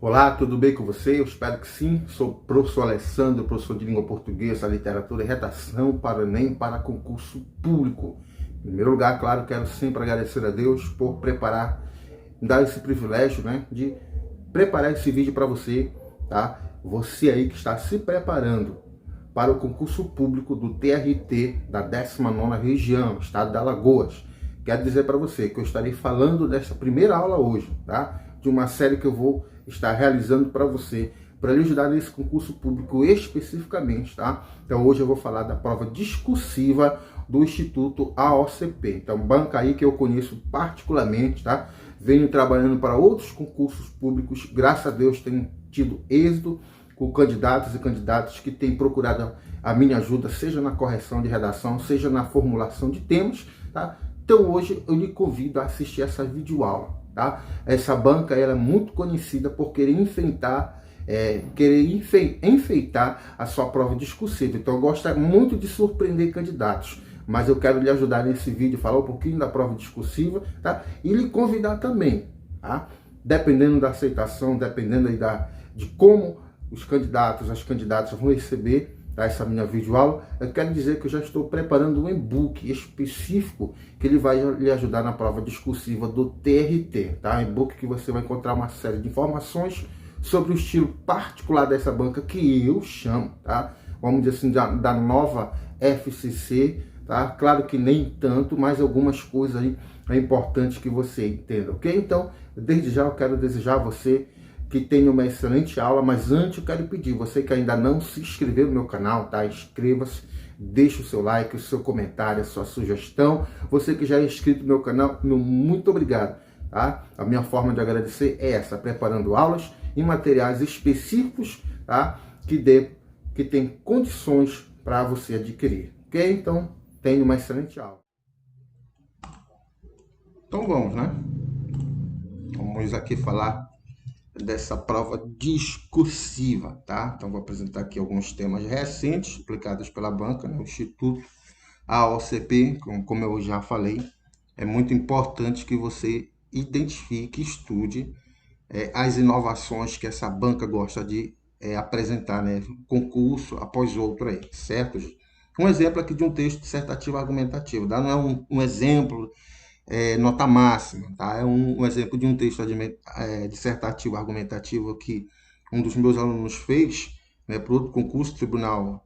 Olá, tudo bem com você? Eu espero que sim. Sou o professor Alessandro, professor de língua portuguesa, literatura e redação para o Enem, para concurso público. Em primeiro lugar, claro, quero sempre agradecer a Deus por me dar esse privilégio, de preparar esse vídeo para você, tá? Você aí que está se preparando para o concurso público do TRT da 19ª região, estado de Alagoas. Quero dizer para você que eu estarei falando dessa primeira aula hoje, tá? De uma série que eu vou estar realizando para você, para lhe ajudar nesse concurso público especificamente, tá? Então hoje eu vou falar da prova discursiva do Instituto AOCP. Então, banca aí que eu conheço particularmente, tá? Venho trabalhando para outros concursos públicos, graças a Deus tenho tido êxito com candidatos e candidatas que têm procurado a minha ajuda, seja na correção de redação, seja na formulação de temas, tá? Então hoje eu lhe convido a assistir essa videoaula, tá? Essa banca ela é muito conhecida por querer enfeitar a sua prova discursiva. Então gosta muito de surpreender candidatos. Mas eu quero lhe ajudar nesse vídeo, falar um pouquinho da prova discursiva, tá? E lhe convidar também, tá? Dependendo da aceitação, dependendo aí de como os candidatos, as candidatas vão receber, tá, essa minha videoaula, eu quero dizer que eu já estou preparando um e-book específico que ele vai lhe ajudar na prova discursiva do TRT, tá? Um e-book que você vai encontrar uma série de informações sobre o estilo particular dessa banca que eu chamo, tá? Vamos dizer assim, da nova FCC, tá? Claro que nem tanto, mas algumas coisas aí é importante que você entenda, ok? Então, desde já eu quero desejar a você que tenha uma excelente aula, mas antes eu quero pedir, você que ainda não se inscreveu no meu canal, tá? Inscreva-se, deixe o seu like, o seu comentário, a sua sugestão. Você que já é inscrito no meu canal, meu muito obrigado, tá? A minha forma de agradecer é essa, preparando aulas e materiais específicos, tá? Que tem condições para você adquirir, ok? Então, tenha uma excelente aula. Então vamos, né? Vamos aqui falar dessa prova discursiva, tá? Então vou apresentar aqui alguns temas recentes aplicados pela banca, né? O Instituto AOCP, como eu já falei, é muito importante que você identifique, estude as inovações que essa banca gosta de apresentar, né? Concurso após outro aí, certo, gente? Um exemplo aqui de um texto dissertativo argumentativo, tá? Não é um exemplo nota máxima, tá? É um exemplo de um texto dissertativo argumentativo que um dos meus alunos fez, né, para outro concurso, Tribunal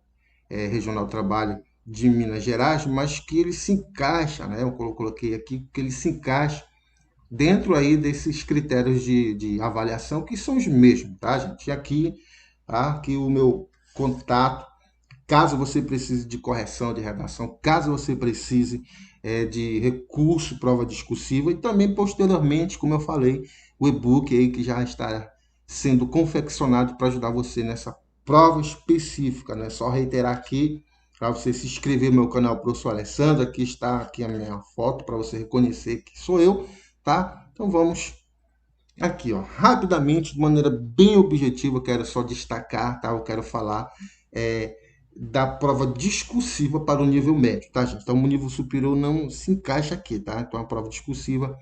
Regional do Trabalho de Minas Gerais, mas que ele se encaixa, né? Eu coloquei aqui que ele se encaixa dentro aí desses critérios de avaliação que são os mesmos, tá, gente? E aqui, tá? Aqui o meu contato, caso você precise de correção de redação, caso você precise de recurso, prova discursiva e também posteriormente, como eu falei, o e-book aí que já está sendo confeccionado para ajudar você nessa prova específica, né? Só reiterar aqui para você se inscrever no meu canal Professor Alessandro, aqui está aqui a minha foto para você reconhecer que sou eu, tá? Então vamos aqui, ó, rapidamente, de maneira bem objetiva, eu quero só destacar, tá? Eu quero falar da prova discursiva para o nível médio, tá, gente? Então, o nível superior não se encaixa aqui, tá? Então, a prova discursiva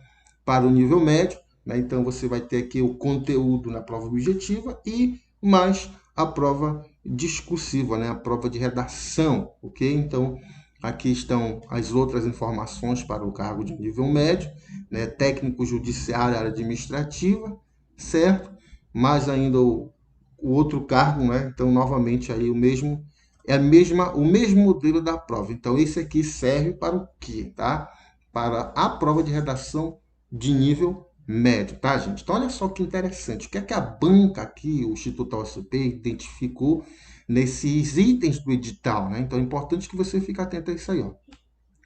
para o nível médio, né? Então, você vai ter aqui o conteúdo na prova objetiva e mais a prova discursiva, né? A prova de redação, ok? Então, aqui estão as outras informações para o cargo de nível médio, né? Técnico judiciário, área administrativa, certo? Mais ainda o outro cargo, né? Então, novamente, aí o mesmo modelo da prova. Então, esse aqui serve para o quê, tá? Para a prova de redação de nível médio, tá, gente? Então, olha só que interessante. O que é que a banca aqui, o Instituto AOCP, identificou nesses itens do edital, né? Então, é importante que você fique atento a isso aí, ó.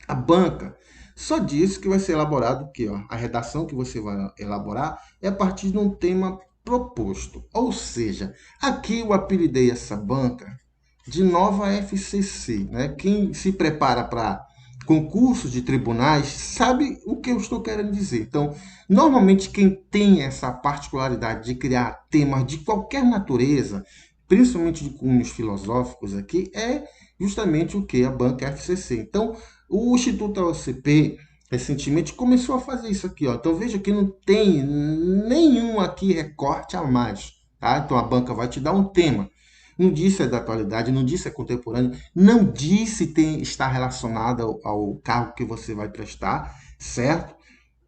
A banca só diz que vai ser elaborado o quê, ó? A redação que você vai elaborar é a partir de um tema proposto. Ou seja, aqui eu apelidei essa banca de nova FCC, né? Quem se prepara para concursos de tribunais sabe o que eu estou querendo dizer. Então, normalmente quem tem essa particularidade de criar temas de qualquer natureza, principalmente de cunhos filosóficos aqui, é justamente o que? A banca FCC. Então, o Instituto AOCP recentemente começou a fazer isso aqui, ó. Então, veja que não tem nenhum aqui recorte a mais, tá? Então a banca vai te dar um tema. Não diz se é da atualidade, não diz se é contemporâneo, não diz se está relacionado ao cargo que você vai prestar, certo?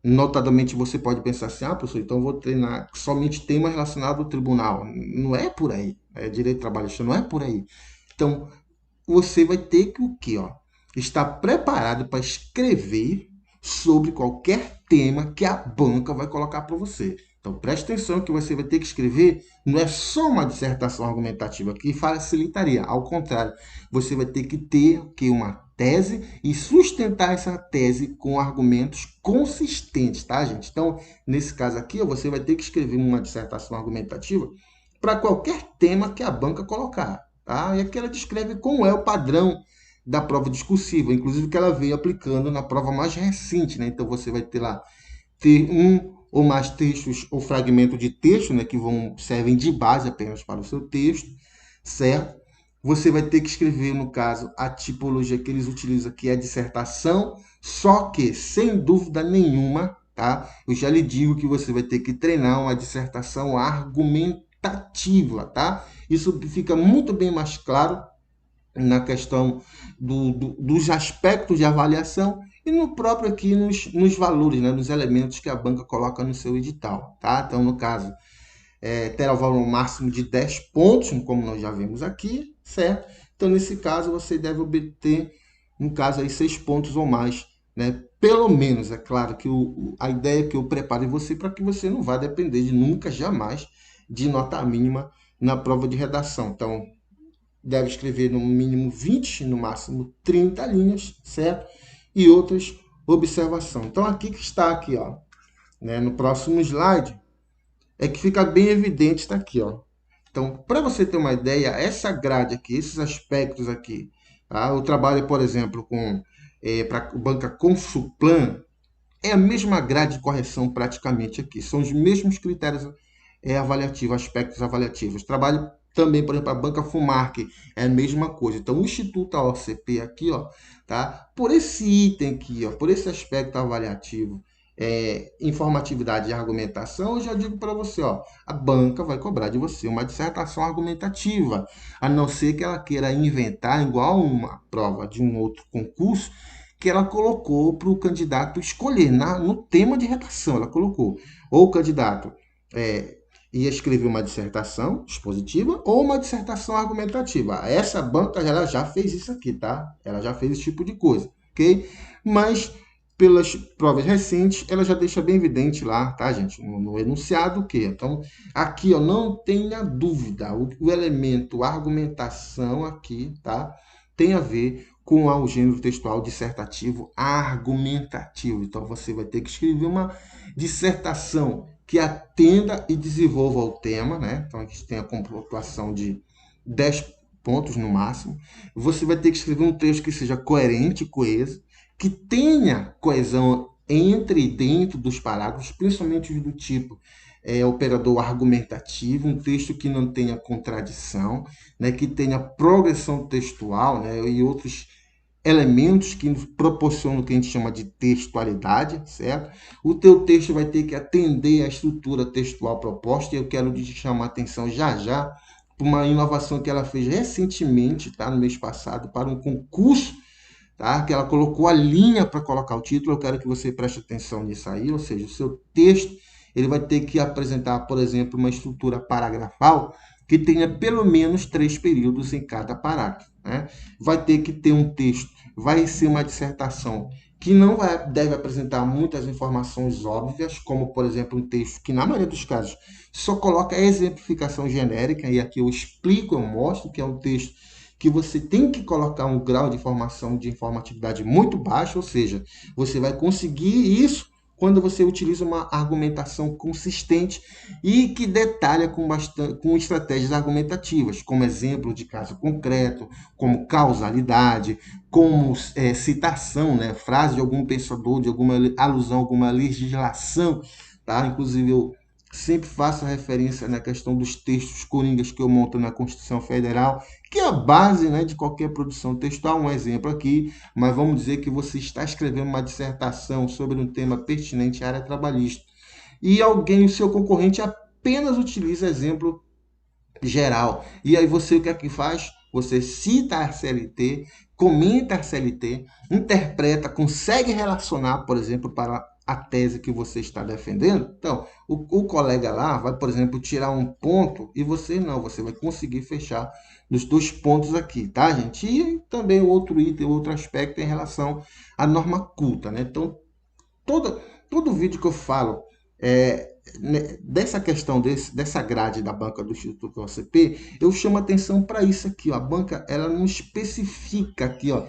Notadamente, você pode pensar assim, professor, então eu vou treinar somente tema relacionado ao tribunal. Não é por aí. É direito trabalhista, não é por aí. Então, você vai ter que o quê? Ó? Estar preparado para escrever sobre qualquer tema que a banca vai colocar para você. Então, preste atenção que você vai ter que escrever, não é só uma dissertação argumentativa que facilitaria, ao contrário, você vai ter que ter uma tese e sustentar essa tese com argumentos consistentes, tá, gente? Então, nesse caso aqui, você vai ter que escrever uma dissertação argumentativa para qualquer tema que a banca colocar. Tá? E aqui ela descreve como é o padrão da prova discursiva, inclusive que ela veio aplicando na prova mais recente. Né? Então, você vai ter lá um ou mais textos ou fragmento de texto, né, que servem de base apenas para o seu texto, certo? Você vai ter que escrever, no caso, a tipologia que eles utilizam, que é a dissertação, só que, sem dúvida nenhuma, tá? Eu já lhe digo que você vai ter que treinar uma dissertação argumentativa, tá? Isso fica muito bem mais claro na questão dos aspectos de avaliação e no próprio aqui nos valores, né, nos elementos que a banca coloca no seu edital, tá? Então, no caso, terá o valor máximo de 10 pontos, como nós já vimos aqui, certo? Então, nesse caso, você deve obter, no caso, aí, 6 pontos ou mais, né? Pelo menos, é claro que a ideia que eu preparo em você para que você não vá depender de nunca, jamais, de nota mínima na prova de redação. Então, deve escrever no mínimo 20, no máximo 30 linhas, certo? E outras observação. Então, aqui que está aqui, ó, né? No próximo slide, é que fica bem evidente, está aqui, ó. Então, para você ter uma ideia, essa grade aqui, esses aspectos aqui, tá? Eu trabalho, por exemplo, para a banca Consulplan, é a mesma grade de correção praticamente aqui, são os mesmos critérios avaliativos, aspectos avaliativos. Trabalho também, por exemplo, a banca Fumarc, é a mesma coisa. Então, o Instituto AOCP aqui, ó, tá? Por esse item aqui, ó, por esse aspecto avaliativo, informatividade e argumentação, eu já digo para você, ó, a banca vai cobrar de você uma dissertação argumentativa, a não ser que ela queira inventar, igual uma prova de um outro concurso, que ela colocou para o candidato escolher no tema de redação. Ela colocou, ou o candidato ia escrever uma dissertação expositiva ou uma dissertação argumentativa. Essa banca ela já fez isso aqui, tá? Ela já fez esse tipo de coisa, ok? Mas pelas provas recentes, ela já deixa bem evidente lá, tá, gente? No enunciado o quê? Então, aqui, ó, não tenha dúvida, o elemento argumentação aqui, tá? Tem a ver com o gênero textual dissertativo argumentativo. Então, você vai ter que escrever uma dissertação que atenda e desenvolva o tema, né? Então, aqui tem a pontuação de 10 pontos no máximo. Você vai ter que escrever um texto que seja coerente e coeso, que tenha coesão entre e dentro dos parágrafos, principalmente os do tipo operador argumentativo, um texto que não tenha contradição, né, que tenha progressão textual, né, e outros elementos que nos proporcionam o que a gente chama de textualidade, certo? O teu texto vai ter que atender à estrutura textual proposta, e eu quero te chamar a atenção já já para uma inovação que ela fez recentemente, tá, no mês passado, para um concurso, tá, que ela colocou a linha para colocar o título. Eu quero que você preste atenção nisso aí, ou seja, o seu texto ele vai ter que apresentar, por exemplo, uma estrutura paragrafal que tenha pelo menos 3 períodos em cada parágrafo, né? Vai ter que ter um texto, vai ser uma dissertação que não deve apresentar muitas informações óbvias, como, por exemplo, um texto que, na maioria dos casos, só coloca a exemplificação genérica, e aqui eu explico, eu mostro que é um texto que você tem que colocar um grau de informação, de informatividade muito baixo, ou seja, você vai conseguir isso quando você utiliza uma argumentação consistente e que detalha com estratégias argumentativas, como exemplo de caso concreto, como causalidade, como citação, né, frase de algum pensador, de alguma alusão, alguma legislação, tá? Inclusive, eu sempre faço referência na questão dos textos coringas que eu monto na Constituição Federal, que é a base, né, de qualquer produção textual. Um exemplo aqui, mas vamos dizer que você está escrevendo uma dissertação sobre um tema pertinente à área trabalhista e alguém, o seu concorrente, apenas utiliza exemplo geral. E aí você o que é que faz? Você cita a CLT, comenta a CLT, interpreta, consegue relacionar, por exemplo, para a tese que você está defendendo. Então, o colega lá vai, por exemplo, tirar um ponto e você não, você vai conseguir fechar nos dois pontos aqui, tá, gente? E também o outro item, outro aspecto em relação à norma culta, né? Então, todo, todo vídeo que eu falo dessa questão dessa grade da banca do Instituto OCP, eu chamo atenção para isso aqui, ó. A banca ela não especifica aqui, ó,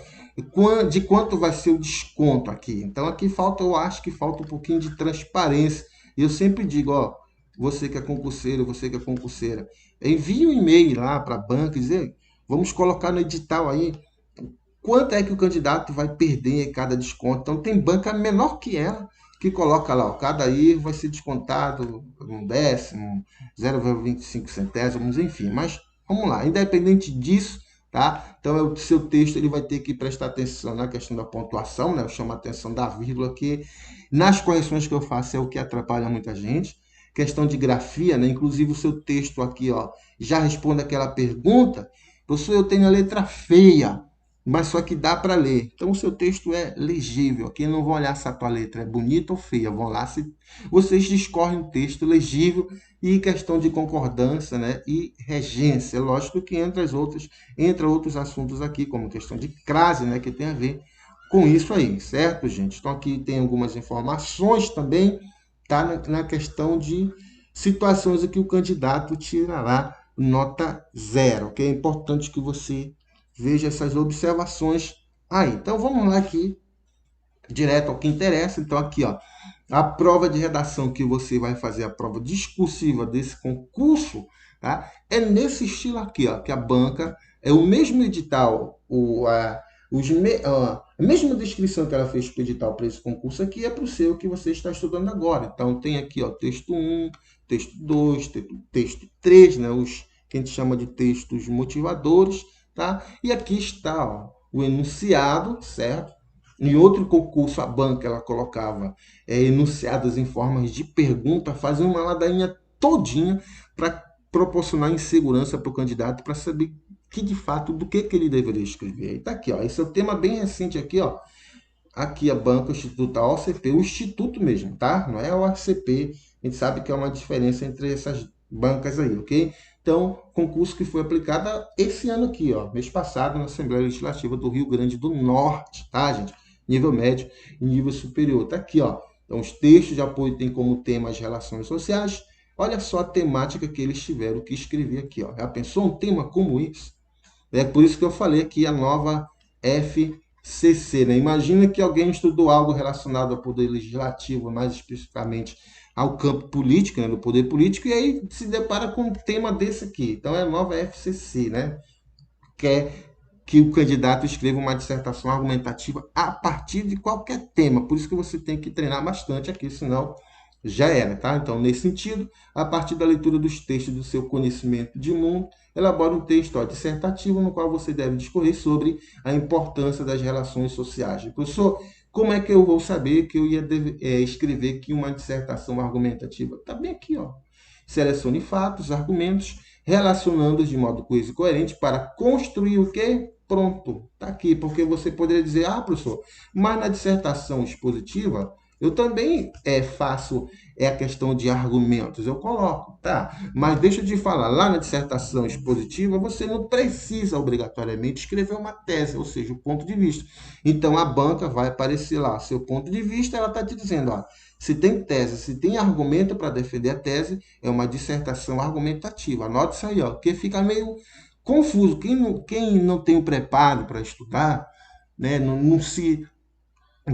de quanto vai ser o desconto aqui. Então aqui falta, eu acho que falta um pouquinho de transparência. E eu sempre digo, ó, você que é concurseiro, você que é concurseira, envie um e-mail lá para a banca e dizer, vamos colocar no edital aí quanto é que o candidato vai perder em cada desconto. Então, tem banca menor que ela que coloca lá, ó, cada IR vai ser descontado um décimo, 0,25 centésimos, enfim. Mas vamos lá, independente disso, tá? Então, o seu texto ele vai ter que prestar atenção na questão da pontuação, né? Eu chamo a atenção da vírgula, que nas correções que eu faço é o que atrapalha muita gente. Questão de grafia, né? Inclusive o seu texto aqui, ó, já responde aquela pergunta. Professor, eu tenho a letra feia, mas só que dá para ler. Então, o seu texto é legível. Aqui não vão olhar se a tua letra é bonita ou feia. Vão lá se vocês discorrem um texto legível e questão de concordância, né? E regência. Lógico que entra outros assuntos aqui, como questão de crase, né? Que tem a ver com isso aí, certo, gente? Então, aqui tem algumas informações também, tá? Na questão de situações em que o candidato tirará nota zero, ok? É importante que você veja essas observações aí. Então vamos lá aqui, direto ao que interessa. Então aqui, ó, a prova de redação que você vai fazer, a prova discursiva desse concurso, tá? É nesse estilo aqui, ó, que a banca é o mesmo edital, a mesma descrição que ela fez para o edital para esse concurso aqui é para o seu que você está estudando agora. Então tem aqui, ó, texto 1, texto 2, texto 3, né, os que a gente chama de textos motivadores, tá? E aqui está, ó, o enunciado, certo? Em outro concurso, a banca ela colocava enunciados em formas de pergunta, fazia uma ladainha todinha para proporcionar insegurança para o candidato para saber que de fato do que ele deveria escrever. Está aqui, ó, esse é o tema bem recente aqui, ó. Aqui a banca, o Instituto, a OCP, o Instituto mesmo, tá? Não é o ACP. A gente sabe que é uma diferença entre essas bancas aí, ok? Então, concurso que foi aplicado esse ano aqui, ó, mês passado, na Assembleia Legislativa do Rio Grande do Norte, tá, gente? Nível médio e nível superior. Tá aqui, ó. Então, os textos de apoio têm como tema as relações sociais. Olha só a temática que eles tiveram que escrever aqui, ó. Já pensou um tema como esse? É por isso que eu falei aqui a nova FCC, né? Imagina que alguém estudou algo relacionado ao poder legislativo, mais especificamente ao campo político, né, do poder político, e aí se depara com um tema desse aqui. Então é a nova FCC, né? Quer que o candidato escreva uma dissertação argumentativa a partir de qualquer tema. Por isso que você tem que treinar bastante aqui, senão já era, tá? Então, nesse sentido, a partir da leitura dos textos do seu conhecimento de mundo, elabora um texto dissertativo no qual você deve discorrer sobre a importância das relações sociais. Professor, como é que eu vou saber que eu ia escrever aqui uma dissertação argumentativa? Está bem aqui, ó. Selecione fatos, argumentos, relacionando-os de modo coeso e coerente para construir o quê? Pronto, está aqui, porque você poderia dizer, ah, professor, mas na dissertação expositiva eu também faço a questão de argumentos, eu coloco, tá? Mas deixa eu te falar, lá na dissertação expositiva, você não precisa obrigatoriamente escrever uma tese, ou seja, o ponto de vista. Então, a banca vai aparecer lá, seu ponto de vista, ela está te dizendo, ó, se tem tese, se tem argumento para defender a tese, é uma dissertação argumentativa. Anote isso aí, ó, porque fica meio confuso. Quem não tem o preparo para estudar, né, não se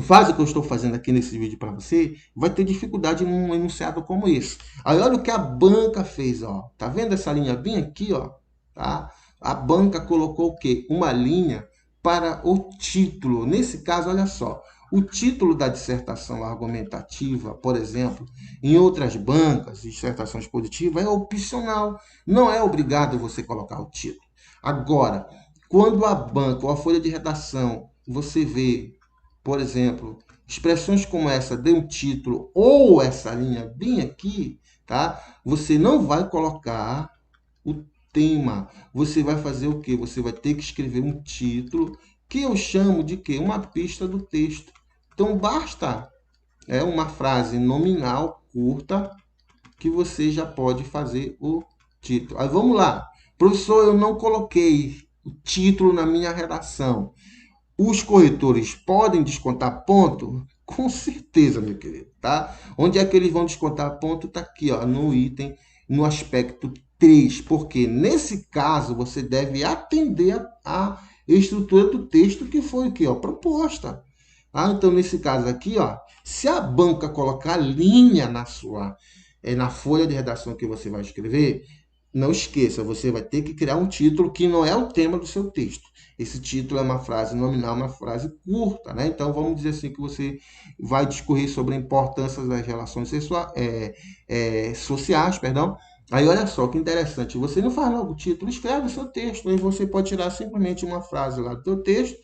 faz o que eu estou fazendo aqui nesse vídeo para você, vai ter dificuldade num enunciado como esse. Aí olha o que a banca fez, ó. Tá vendo essa linha bem aqui, ó? Tá? A banca colocou o quê? Uma linha para o título. Nesse caso, olha só. O título da dissertação argumentativa, por exemplo, em outras bancas, dissertação expositiva, é opcional. Não é obrigado você colocar o título. Agora, quando a banca ou a folha de redação você vê, por exemplo, expressões como essa de um título ou essa linha bem aqui, tá? Você não vai colocar o tema. Você vai fazer o quê? Você vai ter que escrever um título, que eu chamo de quê? Uma pista do texto. Então, basta uma frase nominal, curta, que você já pode fazer o título. Aí vamos lá. Professor, eu não coloquei o título na minha redação. Os corretores podem descontar ponto? Com certeza, meu querido, tá? Onde é que eles vão descontar ponto? Tá aqui, ó, no item, no aspecto 3, porque nesse caso você deve atender a estrutura do texto que foi aqui, ó, proposta. Então, nesse caso aqui, ó, se a banca colocar linha na folha de redação que você vai escrever, não esqueça, você vai ter que criar um título que não é o tema do seu texto. Esse título é uma frase nominal, uma frase curta, né? Então, vamos dizer assim que você vai discorrer sobre a importância das relações sociais, perdão. Aí, olha só que interessante, você não faz logo o título, escreve o seu texto, aí você pode tirar simplesmente uma frase lá do seu texto,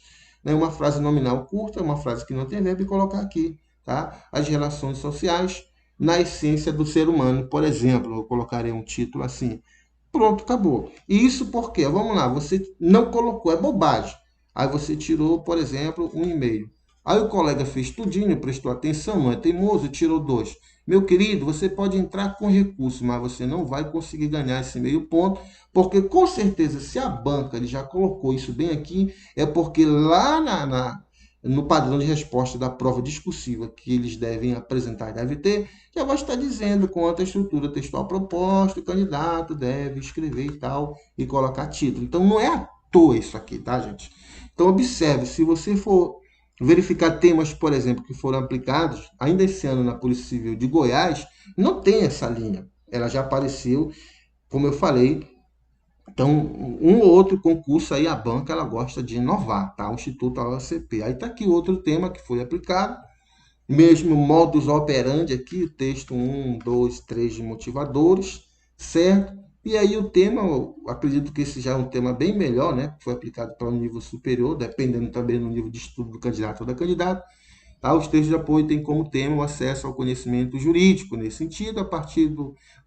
né? Uma frase nominal curta, uma frase que não tem verbo e colocar aqui, tá? As relações sociais na essência do ser humano, por exemplo, eu colocarei um título assim. Pronto, acabou. E isso porque, vamos lá, você não colocou, é bobagem. Aí você tirou, por exemplo, um e-mail. Aí o colega fez tudinho, prestou atenção, não é teimoso, tirou 2. Meu querido, você pode entrar com recurso, mas você não vai conseguir ganhar esse meio ponto, porque com certeza, se a banca ele já colocou isso bem aqui, é porque lá no padrão de resposta da prova discursiva que eles devem apresentar, deve ter, já vai estar dizendo quanto a estrutura textual proposta, o candidato deve escrever e tal, e colocar título. Então, não é à toa isso aqui, tá, gente? Então, observe, se você for verificar temas, por exemplo, que foram aplicados ainda esse ano na Polícia Civil de Goiás, não tem essa linha. Ela já apareceu, como eu falei. Então, um ou outro concurso aí, a banca, ela gosta de inovar, tá? O Instituto AOCP. Aí está aqui outro tema que foi aplicado, mesmo modus operandi aqui, o texto 1, 2, 3 de motivadores, certo? E aí o tema, eu acredito que esse já é um tema bem melhor, né? Foi aplicado para um nível superior, dependendo também do nível de estudo do candidato ou da candidata. Tá? Os textos de apoio têm como tema o acesso ao conhecimento jurídico, nesse sentido, a partir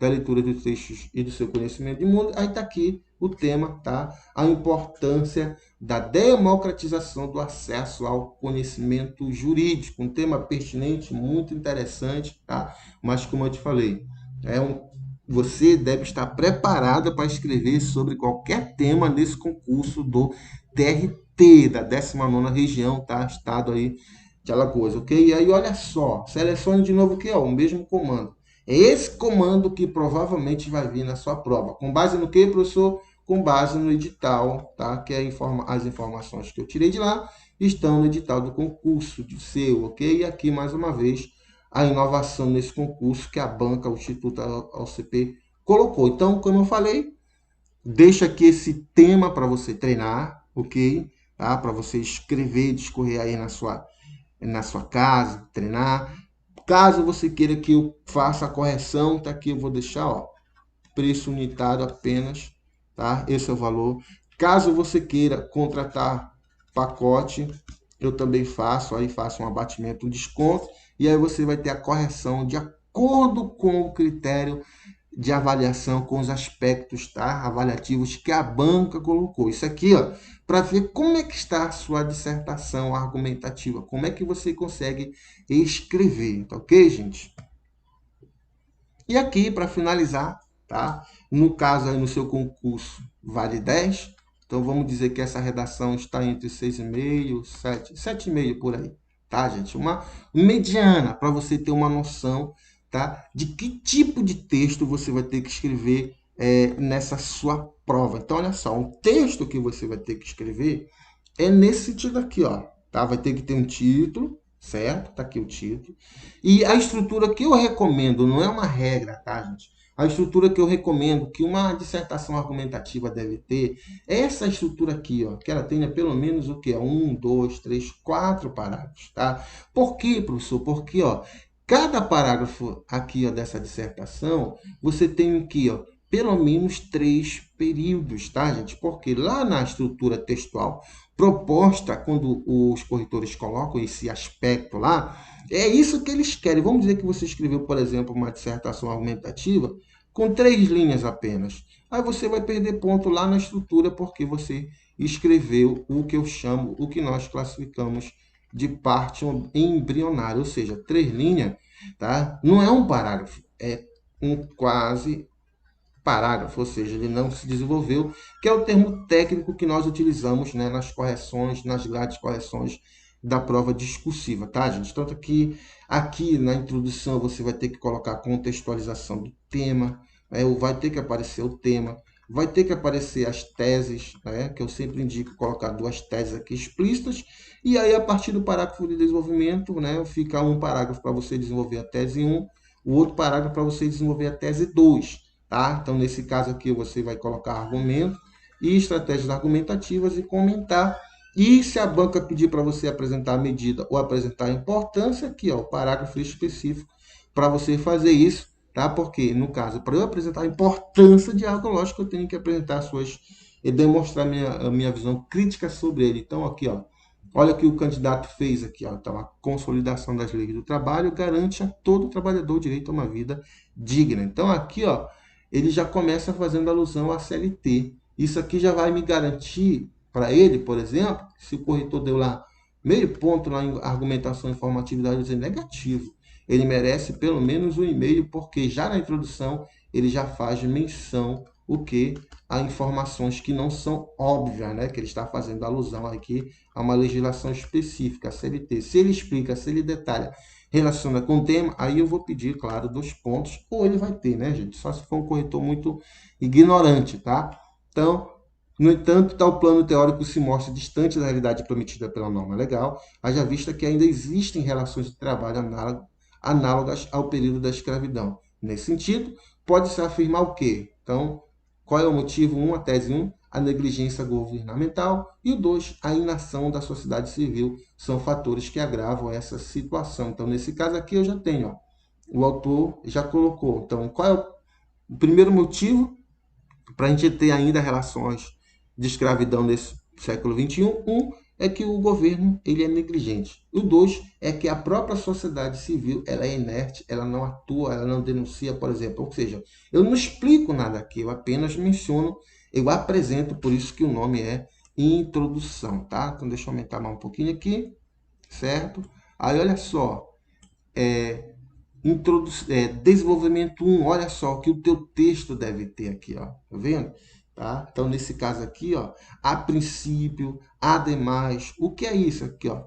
da leitura dos textos e do seu conhecimento de mundo. Aí está aqui o tema, tá? A importância da democratização do acesso ao conhecimento jurídico. Um tema pertinente, muito interessante, tá? Mas, como eu te falei, você deve estar preparada para escrever sobre qualquer tema nesse concurso do TRT, da 19ª região, tá? Estado aí de Alagoas, ok? E aí, olha só, selecione de novo aqui, ó, o mesmo comando. É esse comando que provavelmente vai vir na sua prova. Com base no que, professor? Com base no edital, tá? Que é as informações que eu tirei de lá estão no edital do concurso de seu, ok? E aqui, mais uma vez, a inovação nesse concurso que a banca, o Instituto AOCP, colocou. Então, como eu falei, deixa aqui esse tema para você treinar, ok? Tá? Para você escrever, discorrer aí na sua casa, treinar. Caso você queira que eu faça a correção, tá aqui, eu vou deixar, ó, preço unitário apenas, tá? Esse é o valor. Caso você queira contratar pacote, eu também faço, aí faço um abatimento, um desconto, e aí você vai ter a correção de acordo com o critério de avaliação, com os aspectos, tá? Avaliativos que a banca colocou. Isso aqui, ó, para ver como é que está a sua dissertação argumentativa, como é que você consegue escrever, tá ok, gente? E aqui, para finalizar, tá? No caso aí no seu concurso, vale 10. Então, vamos dizer que essa redação está entre 6,5, 7, 7,5 por aí, tá, gente? Uma mediana, para você ter uma noção, tá? De que tipo de texto você vai ter que escrever nessa sua prova. Então, olha só, um texto que você vai ter que escrever é nesse sentido aqui, ó, tá? Vai ter que ter um título, certo? Tá aqui o título. E a estrutura que eu recomendo, não é uma regra, tá, gente? A estrutura que eu recomendo que uma dissertação argumentativa deve ter é essa estrutura aqui, ó, que ela tenha pelo menos o quê? 1, 2, 3, 4 parágrafos, tá? Por quê, professor? Porque, ó, cada parágrafo aqui, ó, dessa dissertação, você tem aqui, ó, pelo menos 3 períodos, tá, gente? Porque lá na estrutura textual proposta, quando os corretores colocam esse aspecto lá, é isso que eles querem. Vamos dizer que você escreveu, por exemplo, uma dissertação argumentativa com 3 linhas apenas. Aí você vai perder ponto lá na estrutura porque você escreveu o que eu chamo, o que nós classificamos de parte embrionária, ou seja, 3 linhas, tá? Não é um parágrafo, é um quase parágrafo, ou seja, ele não se desenvolveu, que é o termo técnico que nós utilizamos, né, nas correções, nas grades de correções da prova discursiva, tá, gente? Tanto que aqui na introdução você vai ter que colocar a contextualização do tema, né, vai ter que aparecer o tema, vai ter que aparecer as teses, né, que eu sempre indico colocar 2 teses aqui explícitas, e aí a partir do parágrafo de desenvolvimento, né, fica um parágrafo para você desenvolver a tese 1, o outro parágrafo para você desenvolver a tese 2. Tá? Então, nesse caso aqui, você vai colocar argumento e estratégias argumentativas e comentar. E se a banca pedir para você apresentar a medida ou apresentar a importância, aqui, ó, o parágrafo específico para você fazer isso, tá? Porque, no caso, para eu apresentar a importância de algo, lógico que eu tenho que apresentar suas e demonstrar a minha visão crítica sobre ele. Então, aqui, ó, olha o que o candidato fez aqui, ó. Então, a consolidação das leis do trabalho garante a todo trabalhador o direito a uma vida digna. Então, aqui, ó, ele já começa fazendo alusão à CLT. Isso aqui já vai me garantir, para ele, por exemplo, se o corretor deu lá meio ponto na argumentação e informatividade, dizer negativo. Ele merece pelo menos 1,5, porque já na introdução ele já faz menção o que? A informações que não são óbvias, né? Que ele está fazendo alusão aqui a uma legislação específica, a CLT. Se ele explica, se ele detalha, relaciona com o tema, aí eu vou pedir, claro, 2 pontos, ou ele vai ter, né, gente? Só se for um corretor muito ignorante, tá? Então, no entanto, tal plano teórico se mostra distante da realidade prometida pela norma legal, haja vista que ainda existem relações de trabalho análogas ao período da escravidão. Nesse sentido, pode-se afirmar o quê? Então, qual é o motivo? A tese 1, a negligência governamental, e o 2, a inação da sociedade civil, são fatores que agravam essa situação. Então, nesse caso aqui, eu já tenho, ó, o autor já colocou. Então, qual é o primeiro motivo para a gente ter ainda relações de escravidão nesse século XXI? É que o governo ele é negligente. O 2 é que a própria sociedade civil ela é inerte, ela não atua, ela não denuncia, por exemplo. Ou seja, eu não explico nada aqui, eu apenas menciono, eu apresento, por isso que o nome é introdução, tá? Então, deixa eu aumentar mais um pouquinho aqui, certo? Aí, olha só, desenvolvimento 1, olha só o que o teu texto deve ter aqui, ó, tá vendo? Tá? Então, nesse caso aqui, ó, a princípio, ademais, o que é isso aqui, ó?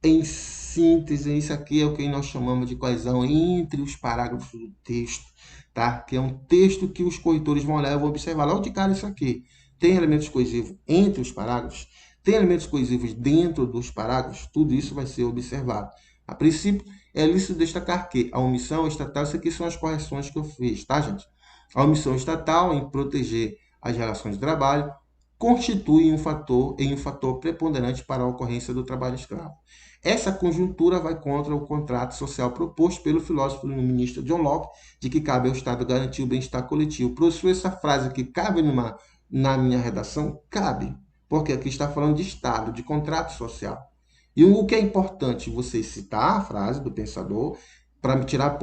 Em síntese, isso aqui é o que nós chamamos de coesão entre os parágrafos do texto, tá? Que é um texto que os corretores vão olhar e vão observar logo de cara isso aqui. Tem elementos coesivos entre os parágrafos, tem elementos coesivos dentro dos parágrafos, tudo isso vai ser observado. A princípio, é lícito destacar que a omissão estatal, isso aqui são as correções que eu fiz, tá, gente? A omissão estatal em proteger as relações de trabalho constitui um fator preponderante para a ocorrência do trabalho escravo. Essa conjuntura vai contra o contrato social proposto pelo filósofo iluminista John Locke, de que cabe ao Estado garantir o bem-estar coletivo. Professor, essa frase aqui cabe na minha redação? Cabe, porque aqui está falando de Estado, de contrato social. E o que é importante, você citar a frase do pensador para tirar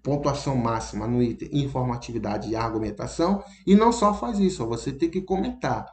pontuação máxima no item informatividade e argumentação, e não só faz isso, você tem que comentar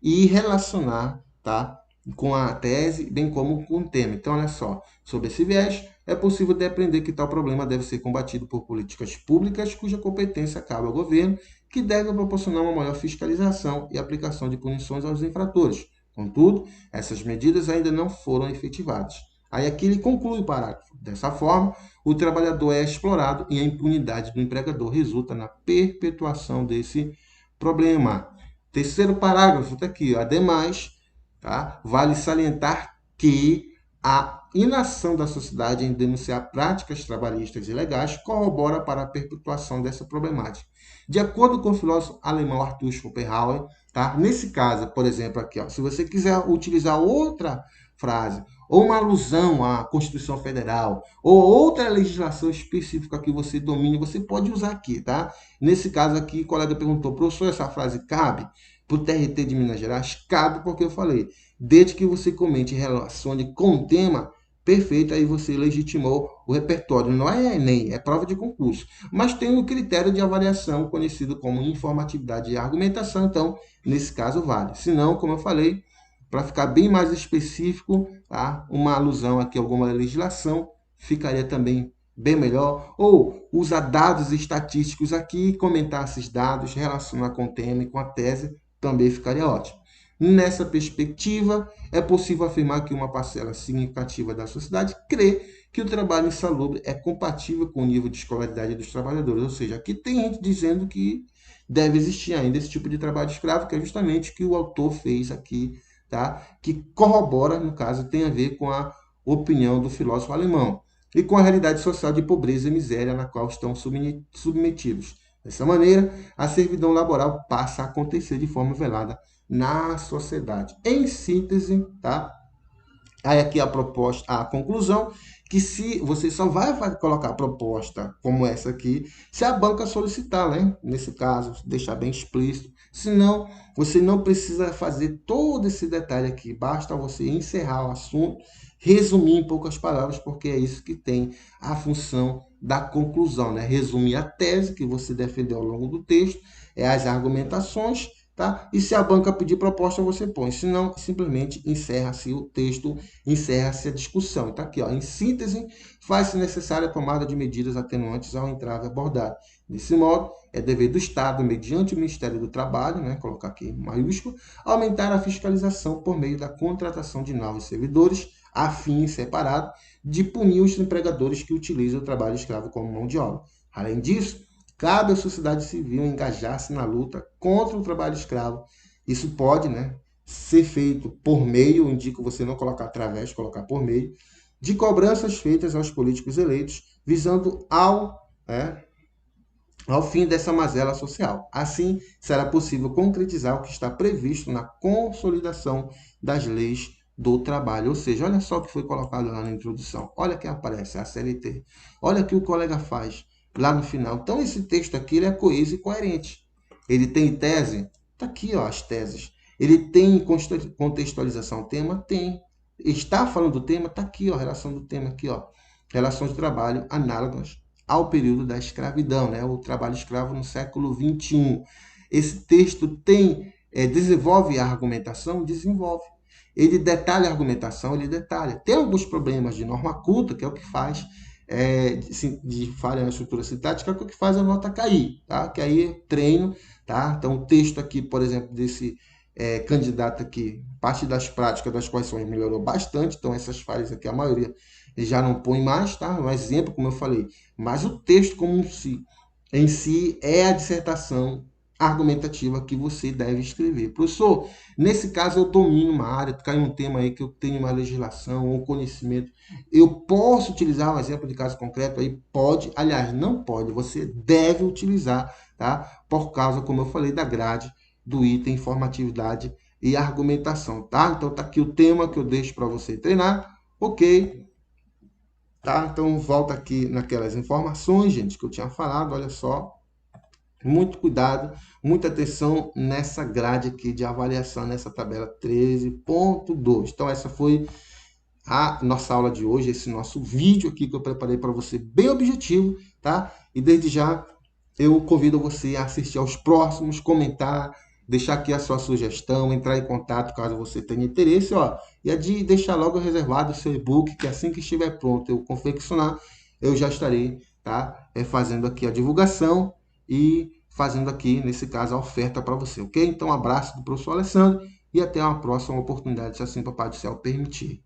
e relacionar, tá, com a tese, bem como com o tema. Então, olha só, sobre esse viés, é possível depreender que tal problema deve ser combatido por políticas públicas cuja competência cabe ao governo, que deve proporcionar uma maior fiscalização e aplicação de punições aos infratores. Contudo, essas medidas ainda não foram efetivadas. Aí aqui ele conclui o parágrafo. Dessa forma, o trabalhador é explorado e a impunidade do empregador resulta na perpetuação desse problema. Terceiro parágrafo está aqui. Ademais, tá? Vale salientar que a inação da sociedade em denunciar práticas trabalhistas ilegais corrobora para a perpetuação dessa problemática. De acordo com o filósofo alemão Arthur Schopenhauer, tá? Nesse caso, por exemplo, aqui, ó, se você quiser utilizar outra frase, ou uma alusão à Constituição Federal, ou outra legislação específica que você domine, você pode usar aqui, tá? Nesse caso aqui, o colega perguntou, professor, essa frase cabe para o TRT de Minas Gerais? Cabe porque eu falei, desde que você comente e relacione com o tema, perfeito, aí você legitimou o repertório. Não é Enem, é prova de concurso. Mas tem um critério de avaliação conhecido como informatividade e argumentação, então, nesse caso, vale. Se não, como eu falei, para ficar bem mais específico, tá? Uma alusão aqui a alguma legislação ficaria também bem melhor. Ou usar dados estatísticos aqui, comentar esses dados, relacionar com o tema e com a tese, também ficaria ótimo. Nessa perspectiva, é possível afirmar que uma parcela significativa da sociedade crê que o trabalho insalubre é compatível com o nível de escolaridade dos trabalhadores. Ou seja, aqui tem gente dizendo que deve existir ainda esse tipo de trabalho escravo, que é justamente o que o autor fez aqui, tá? Que corrobora, no caso, tem a ver com a opinião do filósofo alemão e com a realidade social de pobreza e miséria na qual estão submetidos. Dessa maneira, a servidão laboral passa a acontecer de forma velada na sociedade. Em síntese, tá? Aí aqui a proposta, a conclusão, que se você só vai colocar a proposta como essa aqui, se a banca solicitar, né? Nesse caso, deixar bem explícito. Senão, você não precisa fazer todo esse detalhe aqui. Basta você encerrar o assunto, resumir em poucas palavras, porque é isso que tem a função da conclusão, né? Resumir a tese que você defendeu ao longo do texto, as argumentações, tá? E se a banca pedir proposta, você põe. Se não, simplesmente encerra-se o texto, encerra-se a discussão. Está aqui, ó. Em síntese, faz-se necessária a tomada de medidas atenuantes ao entrave abordado. Desse modo, é dever do Estado, mediante o Ministério do Trabalho, né, colocar aqui maiúsculo, aumentar a fiscalização por meio da contratação de novos servidores, a fim separado de punir os empregadores que utilizam o trabalho escravo como mão de obra. Além disso, cabe à sociedade civil engajar-se na luta contra o trabalho escravo. Isso pode, né, ser feito por meio, indico você não colocar através, colocar por meio, de cobranças feitas aos políticos eleitos, visando ao fim dessa mazela social. Assim, será possível concretizar o que está previsto na consolidação das leis do trabalho. Ou seja, olha só o que foi colocado lá na introdução. Olha que aparece a CLT. Olha o que o colega faz lá no final. Então, esse texto aqui ele é coeso e coerente. Ele tem tese? Está aqui, ó, as teses. Ele tem contextualização tema? Tem. Está falando do tema? Está aqui, ó, a relação do tema aqui, ó. Relações de trabalho análogas ao período da escravidão, né? O trabalho escravo no século XXI. Esse texto desenvolve a argumentação? Desenvolve. Ele detalha a argumentação? Ele detalha. Tem alguns problemas de norma culta, que é o que faz de falha na estrutura sintática, que é o que faz a nota cair, tá? Que aí é treino, tá? Então, o texto aqui, por exemplo, desse candidato aqui, parte das práticas das quais melhorou bastante, então essas falhas aqui, a maioria já não põe mais, tá? Um exemplo, como eu falei. Mas o texto como em si é a dissertação argumentativa que você deve escrever. Professor, nesse caso eu domino uma área, cai um tema aí que eu tenho uma legislação, um conhecimento, eu posso utilizar um exemplo de caso concreto aí? Pode, aliás, não pode, você deve utilizar, tá? Por causa, como eu falei, da grade do item informatividade e argumentação, tá? Então tá aqui o tema que eu deixo para você treinar, ok? Tá? Então, volta aqui naquelas informações, gente, que eu tinha falado, olha só. Muito cuidado, muita atenção nessa grade aqui de avaliação, nessa tabela 13.2. Então, essa foi a nossa aula de hoje, esse nosso vídeo aqui que eu preparei para você, bem objetivo, tá? E desde já, eu convido você a assistir aos próximos, comentar, deixar aqui a sua sugestão, entrar em contato caso você tenha interesse, ó, e é de deixar logo reservado o seu e-book, que assim que estiver pronto eu confeccionar, eu já estarei, tá, fazendo aqui a divulgação e fazendo aqui, nesse caso, a oferta para você, ok? Então, um abraço do professor Alessandro e até uma próxima oportunidade, se assim o Papai do Céu permitir.